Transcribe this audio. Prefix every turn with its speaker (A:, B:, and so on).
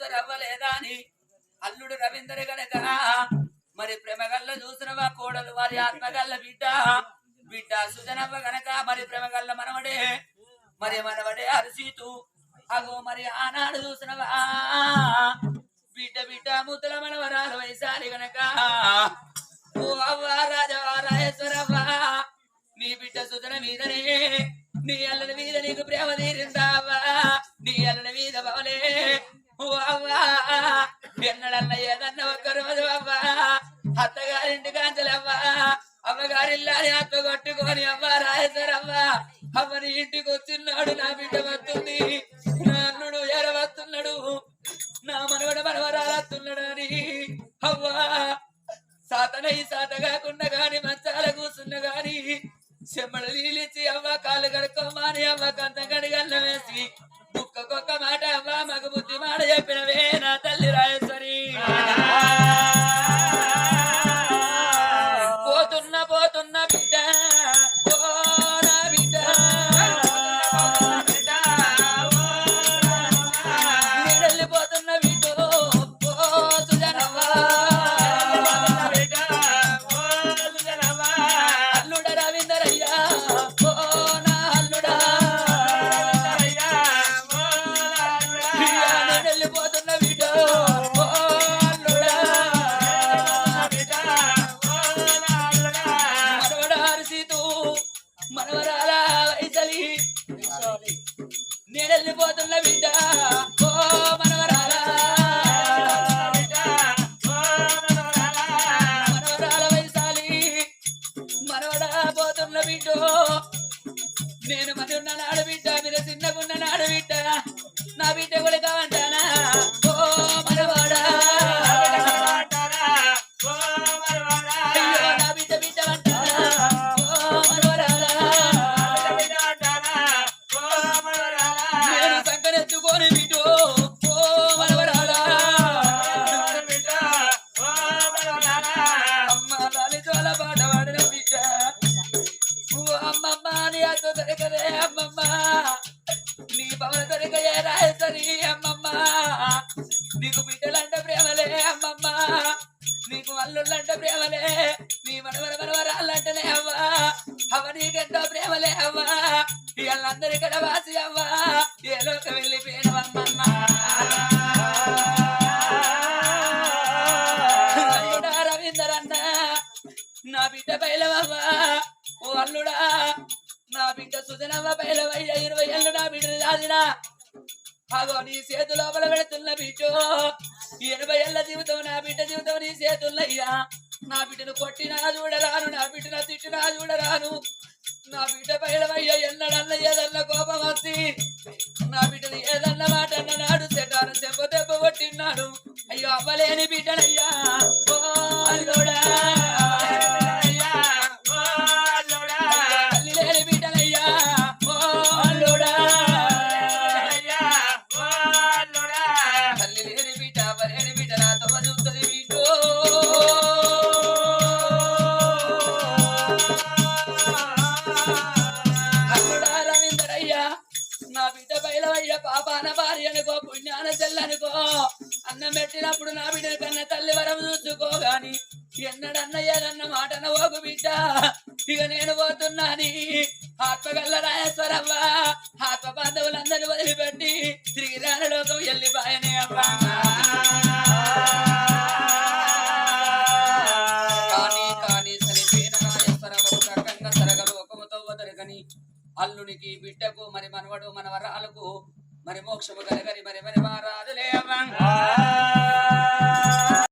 A: రాయసరవ్వలేదా అని అల్లుడు రవీందర్ గనక మరి ప్రేమగల్ల చూసినవా కోడలు వారి ఆత్మగల్ల బిడ్డ సుజనవ్వ గనక మరి ప్రేమగల్ల మనవడే అరిసీతు అగో మరి ఆనాడు చూసినవా బిడ్డ ముద్దల మనవరాలు వైశాలి గనక ఓ అవ్వ రాజవా రాయసరవ్వ నీ బిడ్డ సుజన మీదనే నీ అల్లల మీద నీకు ప్రేమ తీరిందావా నీ అల్లల మీద బవలే ఓ అవ్వా ఎన్నడన్న ఏదన్న ఒక్క రోజు అవ్వా అత్తగారింటి కాంచలవ్వా అమ్మగారిల్లాని అత్త కొట్టుకొని అవ్వ రాయసరవ్వా అవ్వని ఇంటికి వచ్చిన్నాడు నా బిడ్డ వస్తుంది నా అల్లుడు ఎరవస్తున్నాడు నా మనవరాలత్తున్నాడు అని అవ్వా సాతనై సాత కాకుండా గాని మంచాల కూర్చున్న గాని చెమ్మడు నీళ్ళిచ్చి అవ్వ కాళ్ళు కడుక్కోమాని అవ్వ కంత గడిగల్ల వేసి కుక్క మాట అవ్వ మగ బుద్ధి మాట చెప్పినవే నా తల్లి రాయేశ్వరి పోతున్న బిడ్డ నా బిడ్డ నేడెళ్ళిపోతున్న బిడ్డ సుజనవ్వ అల్లుడ రవీందరయ్యా నా అల్లుడా నేడెళ్ళిపోతున్న బిడ్డ మనవరాల వైసలి నేడెళ్ళిపోతున్న బిడ్డ ఓ మనవరాల వైశాలి మనవడా పోతున్న బిడ్డ నేను మంది ఉన్న నాడు బిడ్డ మీరు చిన్నగున్న నాడు బిడ్డ నా బిడ్డ కూడా కావంటానా ఓ మనవాడా అయ్యో నా బిడ్డ అంటానా నేను సంకరెత్తుకొని బిడ్డో ఓ మనవరాలా అమ్మ లాలిజోల పాట వాడిన బిడ్డ ఓ అమ్మమ్మ నీ అత్త దొరకదే అమ్మమ్మ నీ పవన దొరకయే రాయసరి అమ్మమ్మ నీకు బిడ్డలంటే ప్రేమలే అమ్మమ్మ నీకు అల్లుళ్ళంటే ప్రేమలే నీ మనవరాలంటేనే అవ్వా అవ్వ నీకెంతో ప్రేమలే అవ్వా వీళ్ళందరి ఇక్కడ వాసి అవ్వా ఏ లోక వెళ్ళిపోయినవమ్మమ్మ అల్లుడా రవీందర్ అన్న నా బిడ్డ బయలవవ్వా ఓ అల్లుడా నా బిడ్డ సుజనవ్వ బయలవయ్య 20 ఏళ్ళు నా బిడ్డను దాదినా అగో నీ చేతు లోపల పెడుతున్న బిడ్డో 80 ఏళ్ళ జీవితం నా బిడ్డ జీవితం నీ చేతుల్లయ్యా నా బిడ్డను కొట్టినా చూడరాను నా బిడ్డను తిట్టినా చూడరాను నా బిడ్డ బయలవయ్య ఎన్నడన్న ఏదన్న కోపం వచ్చి నా బిడ్డను ఏదన్న మాట అన్ననాడు సెకారం దెబ్బ కొట్టినాడు అయ్యో అవ్వలేని బిడ్డనయ్యా ఓ అల్లుడా తల్లి లేని బిడ్డనయ్యా ఓ అల్లుడా తల్లి లేని బిడ్డ అవ్వలేని బిడ్డ నాతో చూస్తుంది బిడ్డో నా బిడ్డ బయలవయ్య పాపాన భార్య అనుకో పుణ్యాన చెల్లనుకో అన్నం పెట్టినప్పుడు నా బిడ్డ కన్నా తల్లి వరం చూసుకో గాని ఎన్నడన్న ఏదన్న మాటన ఓకు బిడ్డ ఇక నేను పోతున్నాని ఆత్మగల్ల రాయేశ్వరవ్వ ఆత్మ బాంధవులందరినీ వదిలిపెట్టి తిరిగి రాని లోకం వెళ్ళిపాయనే అవ్వా కానీ చనిపోయిన రాయేశ్వరవ్వకు రకంగా సరగలోకముతో వదరగని అల్లునికి బిడ్డకు మరి మనవడు మనవరాలకు మరి మోక్షము కలగని మరి మారాదులే అవ్వ